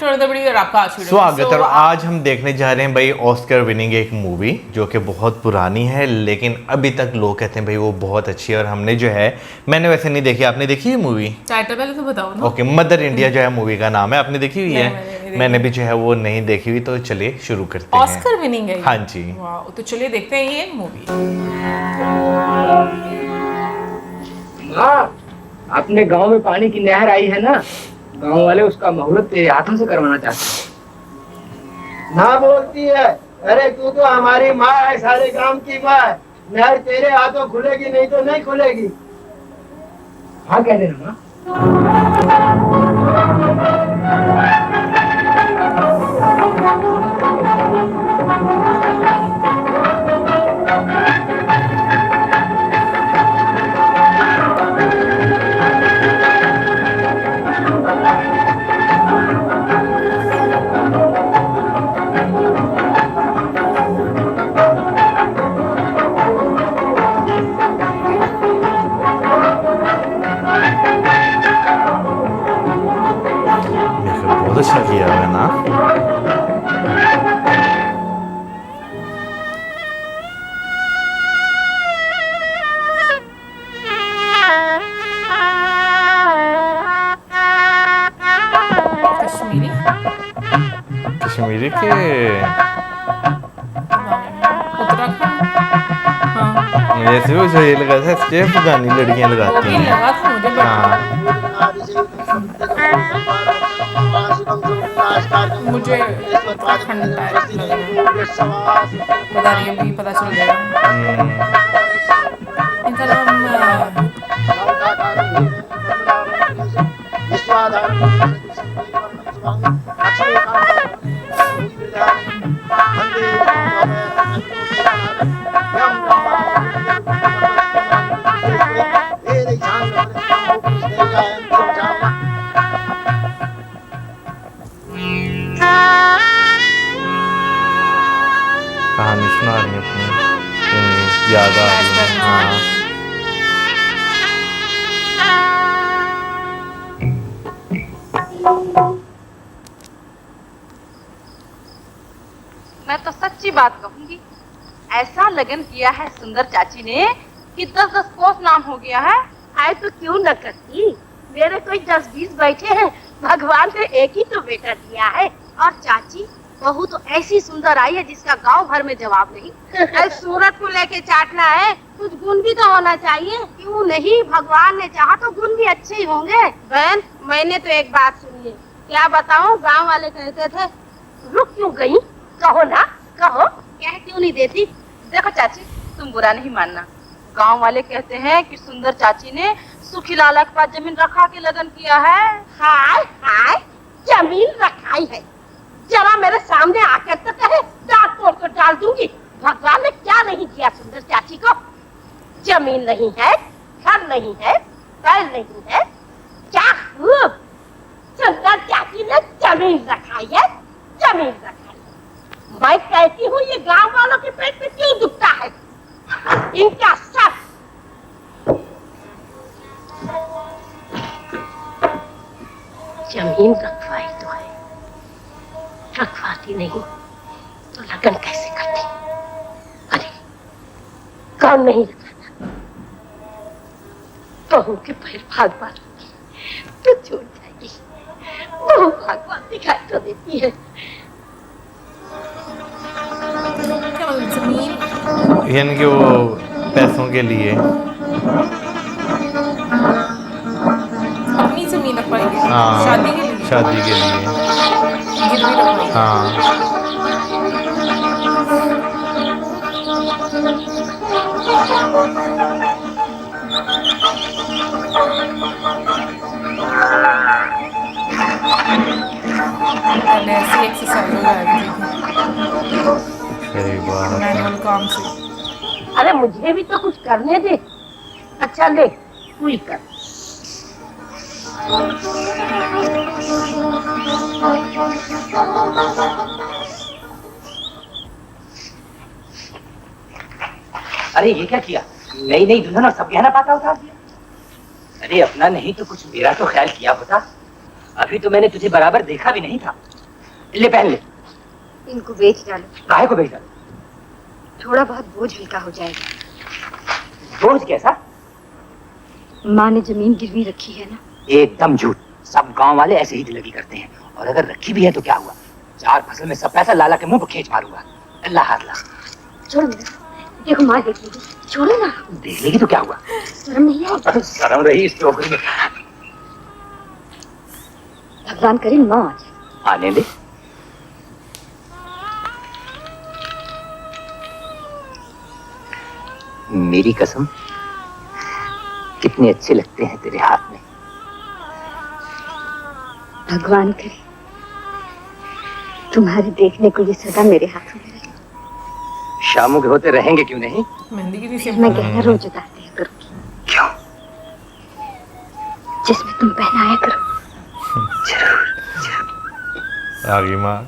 और आपका स्वागत। और आज हम देखने जा रहे हैं भाई ऑस्कर विनिंग एक मूवी जो कि बहुत पुरानी है, लेकिन अभी तक लोग कहते हैं भाई वो बहुत अच्छी है। और हमने जो है, मैंने वैसे नहीं देखी, आपने देखी है मूवी? टाइटल पहले तो बताओ ना। ओके, मदर इंडिया जो है मूवी का नाम है, आपने देखी हुई है? मैंने भी जो है वो नहीं देखी हुई, तो चलिए शुरू करते हैं। ऑस्कर विनिंग है? हाँ जी। वाह, तो चलिए देखते हैं ये मूवी। अपने गांव में पानी की नहर आई है ना, गांव वाले उसका मुहूर्त तेरे हाथों से करवाना चाहते हैं। ना बोलती है, अरे तू तो हमारी माँ है, सारे गांव की माँ है। नहर तेरे हाथों खुलेगी नहीं तो नहीं खुलेगी। हाँ कह देना माँ। बहुत अच्छा किया हुआ है ना। कश्मीरी कश्मीरी के उत्तराखंड। हाँ, ऐसे भी मुझे ये लगा था स्टेप गानी लड़कियां वो लगाती भी हैं। लगा था मुझे, बट हाँ, मुझे उत्तराखंड टाइप लग रहा है। पता नहीं, अभी पता चल जाएगा। इनका नाम कहानी सुना रही है अपनी, याद आ रही है। हाँ, मैं तो सच्ची बात कहूंगी, ऐसा लगन किया है सुंदर चाची ने कि 10-10 कोस नाम हो गया है। आए तो क्यों न करती, मेरे कोई 10-20 बैठे हैं, भगवान ने एक ही तो बेटा दिया है। और चाची, बहू तो ऐसी सुंदर आई है जिसका गांव भर में जवाब नहीं। सूरत को लेके चाटना है, कुछ गुण भी तो होना चाहिए। क्यों नहीं, भगवान ने चाहा तो गुण भी अच्छे ही होंगे। बहन, मैंने तो एक बात सुनी है, क्या बताऊं, गांव वाले कहते थे। रुक क्यों गई, कहो ना कहो। कह क्यों नहीं देती? देखो चाची, तुम बुरा नहीं मानना, गांव वाले कहते हैं कि सुंदर चाची ने सुखी लाला के पास जमीन रखा के लगन किया है। हाय हाय, जमीन रखाई है, जरा मेरे सामने आकर तो कहे, दांत तोड़ कर डाल दूंगी। भगवान ने क्या नहीं दिया सुंदर चाची को? जमीन नहीं है, घर नहीं है, बैल नहीं है, क्या खूब सुंदर चाची ने जमीन रखाई है, जमीन रखाई। मैं कहती हूँ ये गांव वालों के पेट में क्यों दुखता है? इनका सब जमीन रखवाई तो है, रखवाती नहीं तो लगन कैसे करती? अरे कौन नहीं रखाता? बहू के पैर भाग मारूंगी तो छूट जाएगी। बहू भागवान दिखाई तो देती है। क्या मतलब जमीन? यानी कि वो पैसों के लिए। अपनी जमीन रखवाएंगे? हाँ, शादी के लिए? शादी के लिए। गिरवी रखवाएंगे? हाँ, पहले ऐसी एक्सरसाइज हो जाएगी सही बात है। मैनुअल काम से। अरे मुझे भी तो कुछ करने दे। अच्छा ले, तू ही कर। अरे ये क्या किया? नई नई दुल्हन और सब गहना पाता उतार दिया। अरे अपना नहीं तो कुछ मेरा तो ख्याल किया होता। अभी तो मैंने तुझे बराबर देखा भी नहीं था। ले पहन ले। इनको बेच डालो। काहे को बेच डालो? थोड़ा बहुत बोझ हल्का हो जाएगा। बोझ कैसा? माँ ने जमीन गिरवी रखी है ना। एकदम झूठ। सब गांव वाले ऐसे ही दिलगी करते हैं, और अगर रखी भी है तो क्या हुआ? 4 फसल में सब पैसा लाला के मुंह पर खींच मारूंगा। अल्लाह हाफिज। छोड़ो मेरा, देखो माँ देख लेगी। छोड़ो ना। देख लेगी तो क्या हुआ? शर्म नहीं है? शर्म रही इस टोकरी में। भगवान करे माँ आ जाए। आने दे। मेरी कसम, कितने अच्छे लगते हैं तेरे हाथ में। भगवान करे तुम्हारे देखने को ये सदा मेरे हाथों में रहे। शामों के होते रहेंगे क्यों नहीं? मेहंदी की भी मैं गहना रोज उतारते हैं करूँगी। क्यों? जिसमें तुम पहनाया करो। जरूर। आ गई माँ।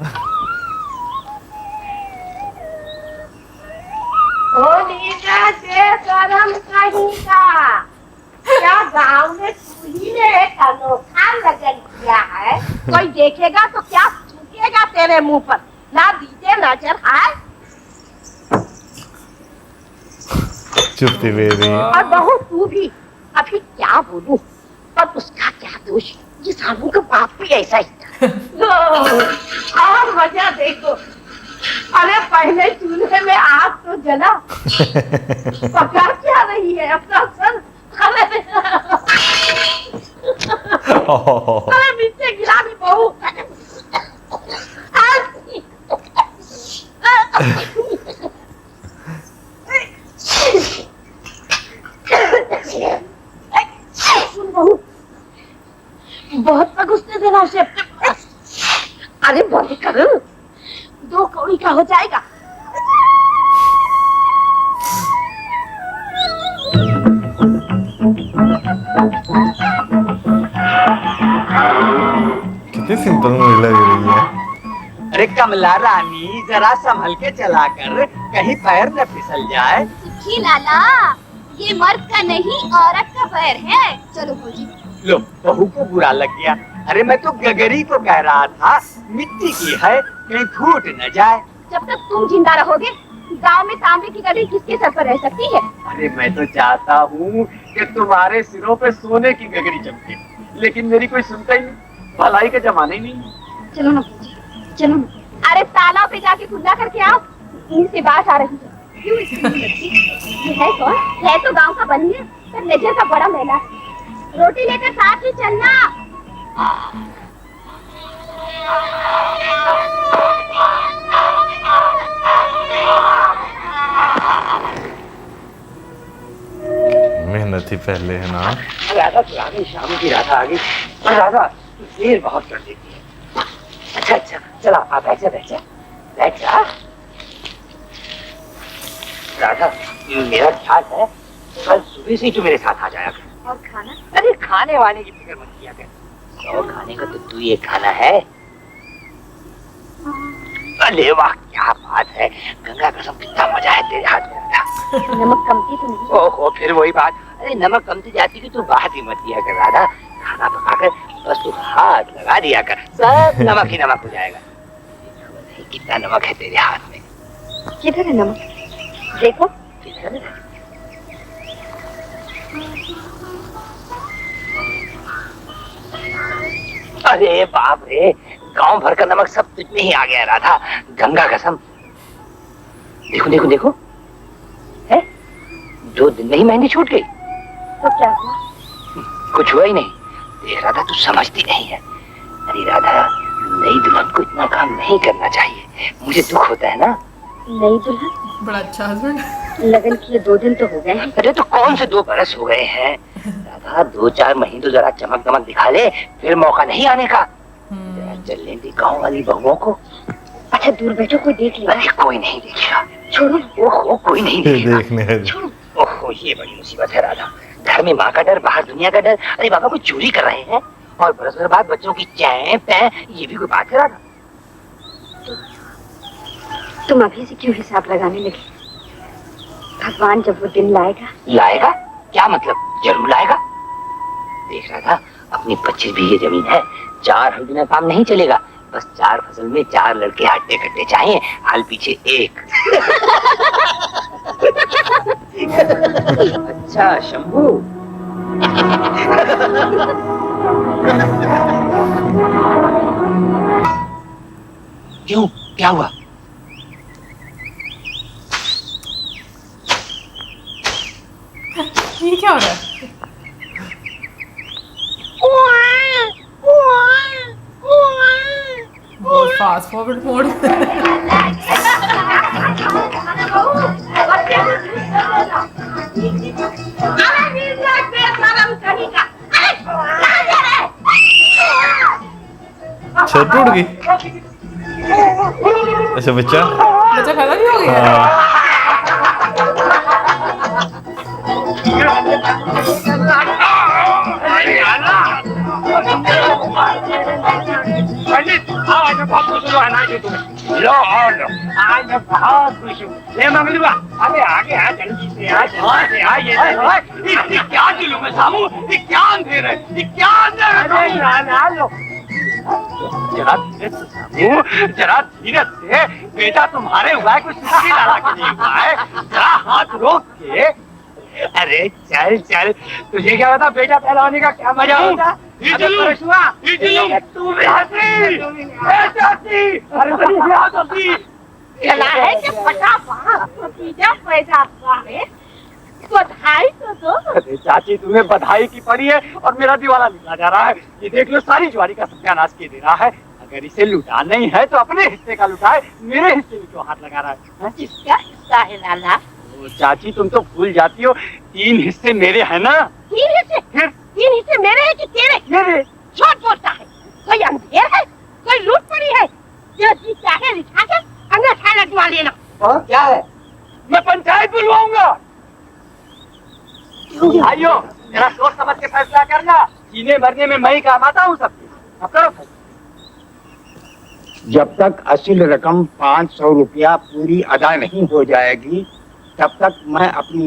करम कहीं का क्या गांव में चूल्ही ने एक अनोखा लगन किया है। कोई देखेगा तो क्या थूकेगा तेरे मुंह पर। ना दीजिए नजर आए। चुपती बेबी। और बहू तू भी। अभी क्या बोलूं, पर उसका क्या दोष? ये साबू का बाप भी ऐसा ही था। और मजा देखो। अरे पहले चूल्हे में आग तो जला, पका क्या रही है अपना सर? अरे नीचे गिरा भी बहू। सुन बहू, बहुत गुस्से देना उसे अपने पास। अरे बंद करो, 2 कौड़ी का हो जाएगा। कितनी सिंपल मूवी लग रही है। अरे कमला रानी, जरा संभल के चला कर, कहीं पैर न फिसल जाए। सुखी लाला, ये मर्द का नहीं औरत का पैर है। चलो भौजी। लो, बहू को बुरा लग गया। अरे मैं तो गगरी को कह रहा था, मिट्टी की है, कहीं फूट न जाए। जब तक तुम जिंदा रहोगे, गांव में तांबे की गगरी किसके सर पर रह सकती है? अरे मैं तो चाहता हूँ कि तुम्हारे सिरों पे सोने की गगरी चमके, लेकिन मेरी कोई सुनता ही नहीं। भलाई का जमाना ही नहीं। चलो ना भौजी, चलो ना। अरे तालाब पे जाके खुला करके आओ। इनसे बात आ रही है। क्यों इसकी बच्ची? ये है कौन? है तो गांव का बनिया, पर नजर का बड़ा मेला। रोटी लेकर साथ ही चलना। मेहनत ही पहले है ना। राधा पुरानी शाम की राधा आ गई। राधा देर बहुत कर देती है। अच्छा अच्छा, चला आप बैठ जा, बैठ जा, बैठ जा। राधा, मेरा ख्याल है कल सुबह से ही तू मेरे साथ आ जाया कर। और खाना? अरे खाने वाने की फिक्र मत किया कर। तो खाने का तो तू ये खाना है। अरे वाह, क्या बात है। गंगा कसम कितना मजा है तेरे हाथ में राधा। नमक कमती तो नहीं? ओहो, फिर वही बात। अरे नमक कमती जाती की तू बात ही मत किया कर राधा। खाना पकाकर बस तू हाथ लगा दिया कर, सब नमक ही नमक हो जाएगा। नहीं, कितना नमक है तेरे हाथ में। किधर है नमक? देखो। किधर? अरे बाप रे, गांव भर का नमक सब तुझ में ही आ गया राधा। गंगा कसम। देखो देखो देखो, है 2 दिन में ही मेहंदी छूट गई। तो क्या हुआ? कुछ हुआ ही नहीं। देख राधा, तू समझती नहीं है। अरे राधा, नई दुल्हन को इतना काम नहीं करना चाहिए। मुझे दुख होता है ना। नई दुल्हन? बड़ा अच्छा हस्बैंड। लगन किए 2 दिन तो हो गए हैं। अरे तो कौन से 2 बरस हो गए हैं राधा। 2-4 महीने तो जरा चमक दमक दिखा ले, फिर मौका नहीं आने का। चलने दी गाँव वाली बहुओं को। अच्छा दूर बैठो, कोई देख लिया? अरे कोई नहीं देखेगा। छोड़ो। ओहो, कोई नहीं देखेगा। देखने है। ओहो, ये बड़ी मुसीबत है राधा। घर में माँ का डर, बाहर दुनिया का डर। अरे बाबा, कोई चोरी कर रहे हैं, और बरस भर बाद बच्चों की चैन पैं, ये भी कोई बात है राधा? तुम अभी से क्यों हिसाब लगाने लगे? भगवान जब वो दिन लाएगा। लाएगा? क्या मतलब? जरूर लाएगा। देख राधा, अपनी 25 बीघे जमीन है, 4 हल बिना काम नहीं चलेगा। बस 4 फसल में 4 लड़के हट्टे कट्टे चाहिए, हाल पीछे एक। अच्छा शंभू, क्यों, क्या हुआ? ये क्या हो रहा है? बहुत फास्ट फॉरवर्ड मोड। छत टूट गई। अच्छा बच्चा पैदा नहीं हो गया। हाँ। पंडित, आज मैं बहुत खुश हुआ ना तुम्हें। लो और लो, आज मैं बहुत खुश हूँ। ले मंगलवा, अरे आगे आ जल्दी से आ, जल्दी से आ। ये क्या जुलूम है सामू, ये क्या अंधेर है, ये क्या अंधेर है। अरे ना लो, जरा धीरे से सामू, जरा धीरे से। बेटा तुम्हारे हुआ है, कुछ सुखी लड़ा के नहीं हुआ है। जरा हाथ रोक के। अरे चल चल, तुझे क्या पता बेटा पैदा होने का क्या मजा होता। तू भी हंसी, अरे हंसी चला है कि फटाफट भतीजा पैदा हुआ है, बधाई तो दो। अरे चाची, तुम्हें बधाई की पड़ी है और मेरा दिवाला निकला जा रहा है। ये देख लो, सारी ज्वारी का सत्यानाश किए दे रहा है। अगर इसे लुटा नहीं है तो अपने हिस्से का लुटाए, मेरे हिस्से में क्यों हाथ लगा रहा है? किसका हिस्सा है लाला? चाची, तुम तो भूल जाती हो, 3 हिस्से मेरे हैं ना। 3 हिस्से? फिर 3 हिस्से मेरे हैं कि तेरे? मेरे। झूठ बोलता है। कोई अंधेर है, कोई लूट पड़ी है। जो जी चाहे लिखा के अंगूठा लगवा लेना। और क्या है? मैं पंचायत बुलवाऊंगा। भाइयों, जरा सोच समझ के फैसला करना। जीने मरने में मैं ही काम आता हूँ सबके। अब करो। जब तक असल रकम 500 रुपया पूरी अदा नहीं हो जाएगी, तब तक मैं अपनी